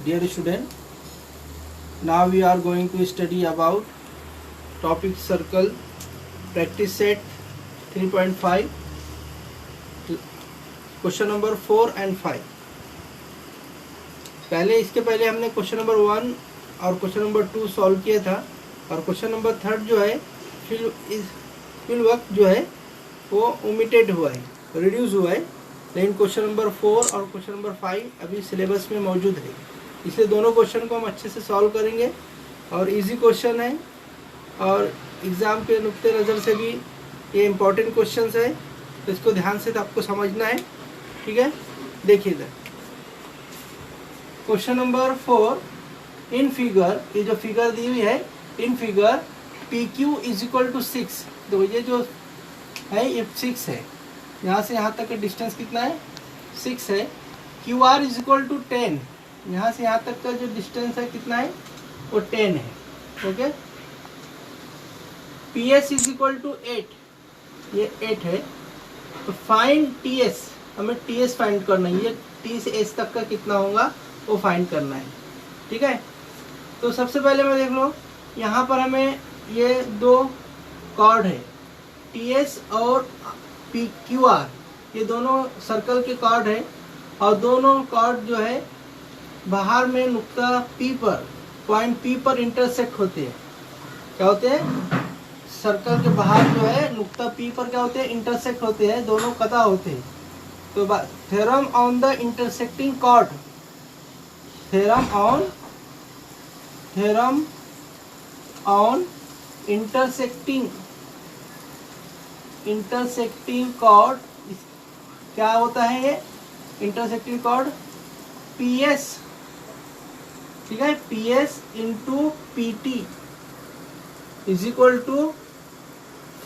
Dear student, now we are going to study about topic circle practice set 3.5 question number 4 and 5। इसके पहले हमने question number 1 और question number 2 solve किया था, और क्वेश्चन नंबर 3 जो है फिल वक्त जो है वो ओमिटेड हुआ है, रिड्यूस हुआ है, लेकिन क्वेश्चन नंबर 4 और क्वेश्चन नंबर 5 अभी सिलेबस में मौजूद है। इसलिए दोनों क्वेश्चन को हम अच्छे से सॉल्व करेंगे और इजी क्वेश्चन है और एग्ज़ाम के नुक्ते नज़र से भी ये इम्पोर्टेंट क्वेश्चन है, तो इसको ध्यान से आपको समझना है। ठीक है, देखिए इधर क्वेश्चन नंबर 4 इन फिगर, ये जो फिगर दी हुई है in figure PQ is equal to 6। तो ये जो है ये 6 है, यहाँ से यहाँ तक का डिस्टेंस कितना है 6 है। QR इज इक्वल टू 10, यहाँ से यहाँ तक का जो डिस्टेंस है कितना है वो 10 है। Okay, PS is equal to 8, ये 8 है। तो फाइंड TS, हमें TS फाइंड करना है, ये T से S तक का कितना होगा वो फाइंड करना है। ठीक है, तो सबसे पहले मैं देख लो यहाँ पर हमें ये दो कॉर्ड है TS और PQR, ये दोनों सर्कल के कॉर्ड है, और दोनों कॉर्ड जो है बाहर में नुक्ता P पर, पॉइंट P पर इंटरसेक्ट होते हैं। क्या होते हैं? सर्कल के बाहर जो है नुक्ता P पर क्या होते हैं? इंटरसेक्ट होते हैं, दोनों कता होते हैं। तो theorem on the intersecting chord, theorem on intersecting chord क्या होता है? ये इंटरसेक्टिंग कॉर्ड PS, ठीक है, PS into PT is equal to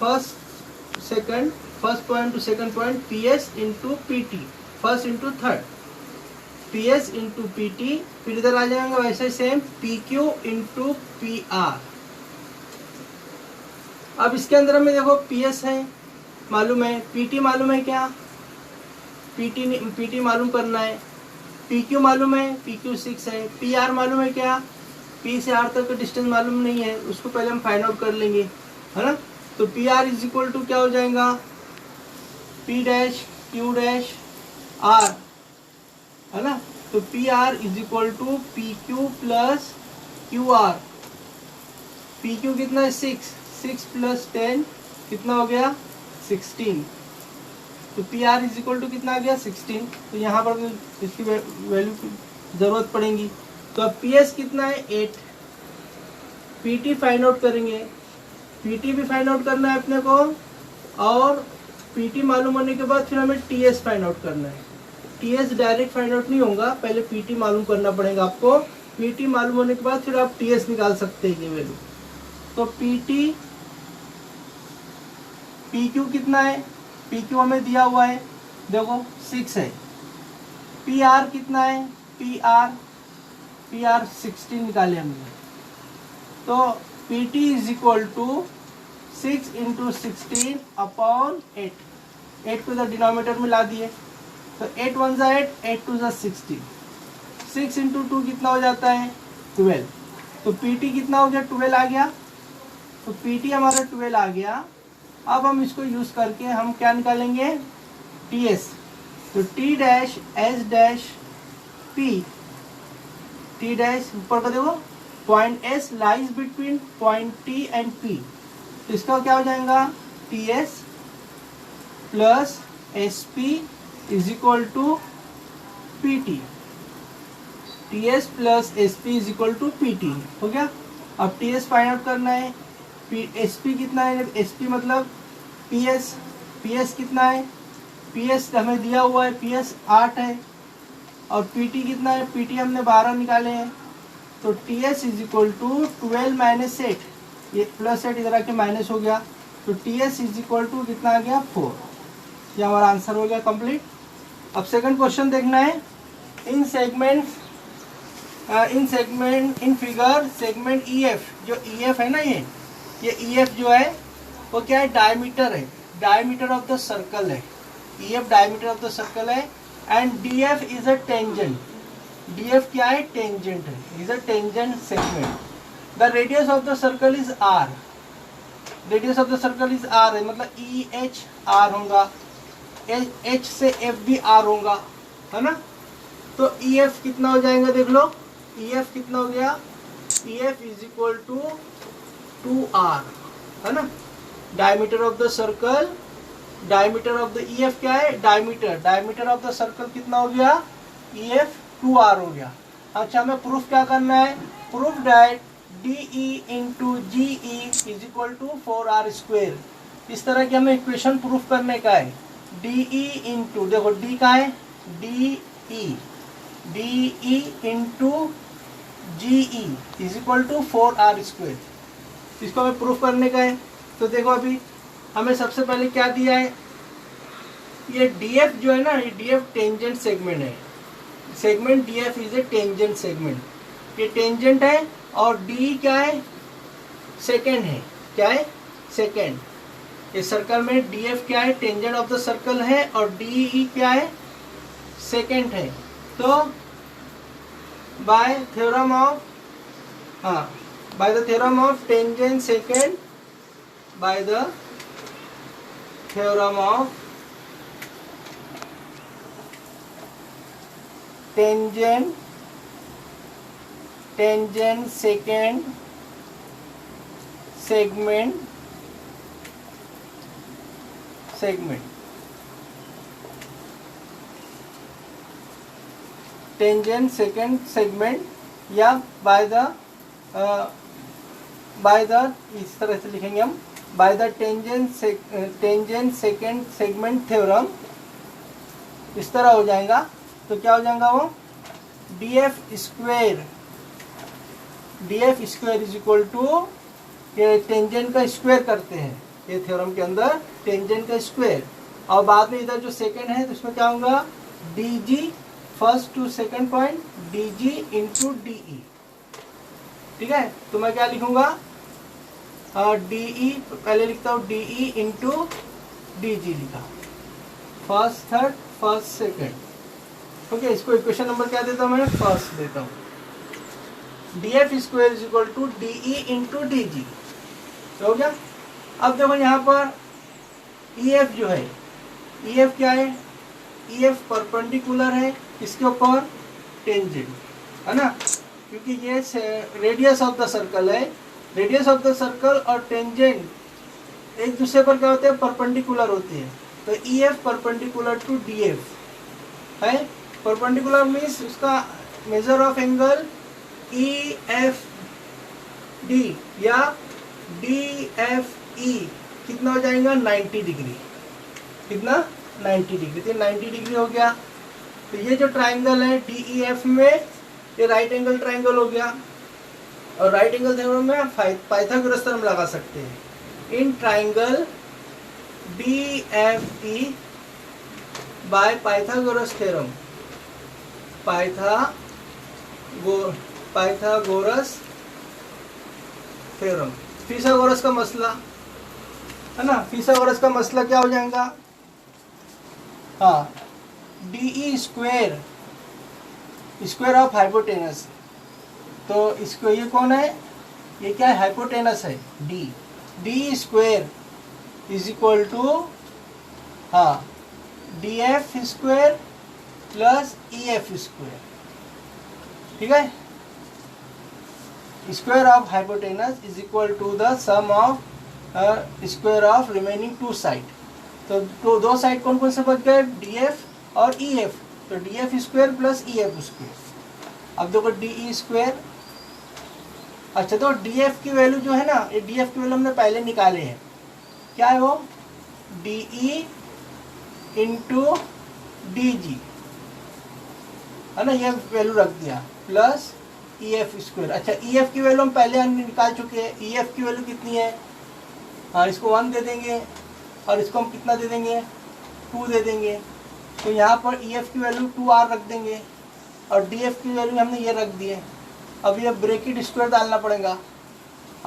first point to second point PS into PT, first into third, PS into PT, फिर इधर आ जाएंगे वैसे सेम PQ इंटू PR। अब इसके अंदर में देखो PS है मालूम है, PT मालूम है, क्या PT मालूम करना है, PQ मालूम है, PQ 6 है, PR मालूम है, क्या P से R तक का डिस्टेंस मालूम नहीं है, उसको पहले हम फाइंड आउट कर लेंगे, है ना। तो PR इज इक्वल टू क्या हो जाएगा P dash Q dash R, है ना। तो PR is equal to PQ plus QR। PQ कितना है 6 प्लस 10 कितना हो गया 16। तो PR इज इक्वल टू कितना आ गया 16। तो यहाँ पर इसकी वैल्यू की ज़रूरत पड़ेगी। तो अब PS कितना है 8, PT फाइंड आउट करेंगे, PT भी फाइंड आउट करना है अपने को, और PT मालूम होने के बाद फिर हमें TS फाइंड आउट करना है। TS डायरेक्ट फाइंड आउट नहीं होगा, पहले PT मालूम करना पड़ेगा आपको। PT मालूम होने के बाद फिर आप TS निकाल सकते हैं ये वैल्यू। तो PQ कितना है, PQ हमें दिया हुआ है देखो 6 है। PR कितना है, PR 16 निकाले हमने। तो PT is equal to 6 into 16 upon 8 को इधर डिनोमिनेटर में ला दिए। तो 8 1 जा 8 2 जा 16, 6 इंटू 2 कितना हो जाता है 12। तो PT कितना हो गया 12 आ गया। तो PT हमारा 12 आ गया। अब हम इसको यूज करके हम क्या निकालेंगे TS। तो T dash S dash P, T dash ऊपर का देखो point S lies between point T and P। तो इसका क्या हो जाएगा TS plus SP is equal to PT। TS plus SP is equal to PT हो गया। अब TS फाइंड आउट करना है। SP कितना है, SP मतलब PS कितना है, PS हमें दिया हुआ है PS 8 है, और PT कितना है, PT हमने 12 निकाले हैं। तो TS is equal to 12 minus 8, ये प्लस 8 इधर आके माइनस हो गया। तो TS इज इक्वल टू कितना आ गया 4। ये हमारा आंसर हो गया कंप्लीट। अब सेकंड क्वेश्चन देखना है। इन फिगर सेगमेंट EF, जो EF है ना, ये EF जो है वो क्या है, डायमीटर है, डायमीटर ऑफ द सर्कल है। EF diameter of the circle है, and DF is a tangent, D F क्या है, टेंजेंट है, is a tangent segment. The radius of the circle is R, radius of the circle is R है, मतलब E H R होगा, H से F भी R होगा, है ना। तो ई एफ कितना हो जाएगा, देख लो ई एफ कितना हो गया, E F is equal to 2r, है ना। Diameter of the circle, diameter of the E F क्या है, diameter, diameter of the circle कितना हो गया, ई एफ 2r हो गया। अच्छा हमें प्रूफ क्या करना है, proof that D E into G E is equal to 4r square. इस तरह की हमें इक्वेशन प्रूफ करने का है। डी ई इंटू, देखो डी का है, D E into G E is equal to 4r square. इसको हमें प्रूफ करने का है। तो देखो अभी हमें सबसे पहले क्या दिया है, ये डीएफ जो है ना, ये डीएफ टेंजेंट सेगमेंट है, segment DF is a tangent segment, ये टेंजेंट है। और डी क्या है, सेकेंड है, क्या है, सेकेंड। इस सर्कल में डीएफ क्या है, टेंजेंट ऑफ द सर्कल है, और डीई क्या है, सेकेंड है। तो बाय थ्योरम ऑफ, हाँ, by the theorem of tangent secant, by the theorem of tangent secant segment tangent secant segment, या by the इस तरह से लिखेंगे हम, by the tangent secant segment theorem, इस तरह हो जाएगा। तो क्या हो जाएगा वो, D F square is equal to, ये टेंजेंट का स्क्वायर करते हैं ये थ्योरम के अंदर, टेंजेंट का स्क्वायर, और बाद में इधर जो सेकेंड है तो उसमें क्या होगा, D G, first to second point, D G into D E. ठीक है, तो मैं क्या लिखूंगा, डीई पहले लिखता हूँ, डीई इंटू डी जी लिखा, first third first second. Okay, इसको इक्वेशन नंबर क्या देता हूँ मैं, फर्स्ट देता हूँ। D F square is equal to D E into D G, हो गया। अब देखो यहाँ पर ई एफ जो है, ई एफ क्या है, ई एफ परपेंडिकुलर है इसके ऊपर टेंजेंट, है ना, क्योंकि ये रेडियस ऑफ द सर्कल है, रेडियस ऑफ द सर्कल और टेंजेंट एक दूसरे पर क्या होते हैं, परपेंडिकुलर होते हैं। तो E F perpendicular to D F है, परपेंडिकुलर मीन्स उसका measure of angle E F D या डी एफ ई कितना हो जाएगा, 90 डिग्री, कितना, 90 डिग्री, तो 90 डिग्री हो गया। तो ये जो ट्राइंगल है डी ई एफ में, ये राइट एंगल ट्राइंगल हो गया, और राइट एंगल थ्योरम में आप पाइथागोरस थ्योरम लगा सकते हैं। In triangle D F E by Pythagoras theorem, Pythagoras theorem, Pythagoras का मसला है ना, फिथागोरस का मसला क्या हो जाएगा, हाँ, D E square, square of hypotenuse. तो इसको, ये कौन है, ये क्या है, हाइपोटेनस है, D, D square is equal to, हाँ, D F square plus E F square. ठीक है, square of hypotenuse is equal to the sum of square of remaining two side. तो दो साइड कौन कौन से बच गए, डी एफ और ई एफ, तो D F square plus E F square. अब देखो डी ई स्क्वायर, अच्छा, तो डी एफ की वैल्यू जो है ना, ये डी एफ की वैल्यू हमने पहले निकाले हैं, क्या है वो, डी ई इंटू डी जी, है ना, ये वैल्यू रख दिया, प्लस ई एफ स्क्वायर। अच्छा, ई एफ की वैल्यू हम पहले निकाल चुके हैं, ई एफ की वैल्यू कितनी है, हाँ, इसको 1 दे देंगे, और इसको हम कितना दे देंगे, 2 दे देंगे। तो यहाँ पर ई एफ की वैल्यू 2r रख देंगे, और डी एफ की वैल्यू हमने ये रख दी है। अब ये ब्रैकेट स्क्वायर डालना पड़ेगा,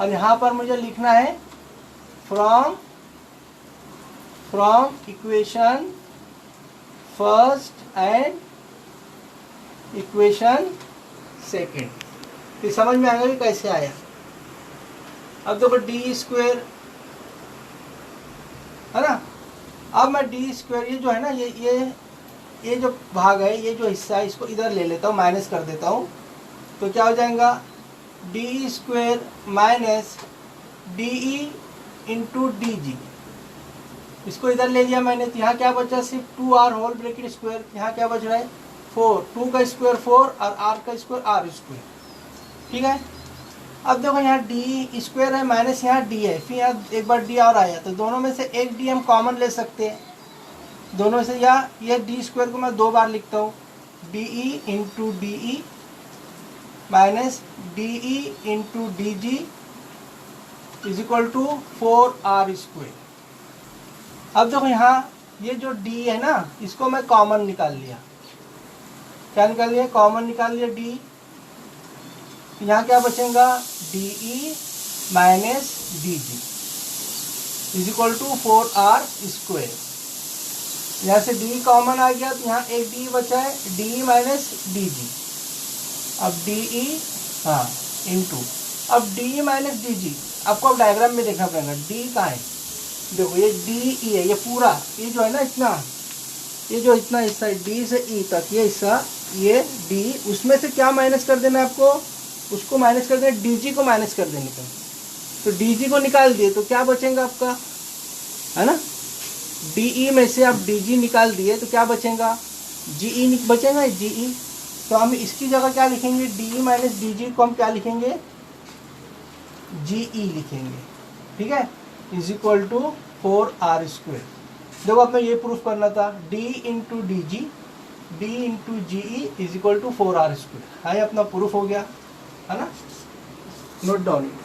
और यहाँ पर मुझे लिखना है from equation first and equation second. तो समझ में आएगा कि कैसे आया। अब देखो डी स्क्वायर है ना, अब मैं डी स्क्वायर ये जो है ना ये जो भाग है, ये जो हिस्सा है, इसको इधर ले लेता हूँ, माइनस कर देता हूँ। तो क्या हो जाएगा, D square minus D E into D जी। इसको इधर ले लिया मैंने, तो यहाँ क्या बचा, सिर्फ 2r होल ब्रैकेट स्क्वायर। यहाँ क्या बच रहा है 4, 2 का स्क्वायर 4 और r का स्क्वायर r स्क्वायर। ठीक है। अब देखो यहाँ डी स्क्वायर है माइनस यहाँ डी है, फिर यहाँ एक बार डी और आया, तो दोनों में से एक डी हम कॉमन ले सकते हैं दोनों से, या ये डी स्क्वायर को मैं 2 बार लिखता हूँ, D E into D E minus D E into D G is equal to 4r square. अब देखो यहाँ ये जो d है ना, इसको मैं कॉमन निकाल लिया। क्या निकाल लिया, कॉमन निकाल लिया d। यहाँ क्या बचेगा, D E minus D G is equal to 4r square. यहाँ से d कॉमन आ गया, तो यहाँ एक d बचा है, डी माइनस डी जी। अब डी ई हाँ इंटू, अब डी माइनस डी जी, आपको अब डायग्राम में देखना पड़ेगा d कहाँ है। देखो ये डी ई है, ये पूरा ये जो है ना इतना, ये जो इतना हिस्सा है डी से ई तक, ये हिस्सा ये डी, उसमें से क्या माइनस कर देना है आपको, उसको माइनस कर देना, डी जी को माइनस कर देने का। तो डी जी को निकाल दिए तो क्या बचेगा आपका, है ना, डी ई में से आप डी जी निकाल दिए तो क्या बचेगा, जी ई बचेगा, जी ई। तो हम इसकी जगह क्या लिखेंगे, डी ई माइनस डी जी को हम क्या लिखेंगे, जी ई लिखेंगे। ठीक है, is equal to 4r square. देखो अब मैं ये प्रूफ करना था, d into D G, D into G E is equal to 4r square. हाँ, ये अपना प्रूफ हो गया, है ना, नोट डाउन इट।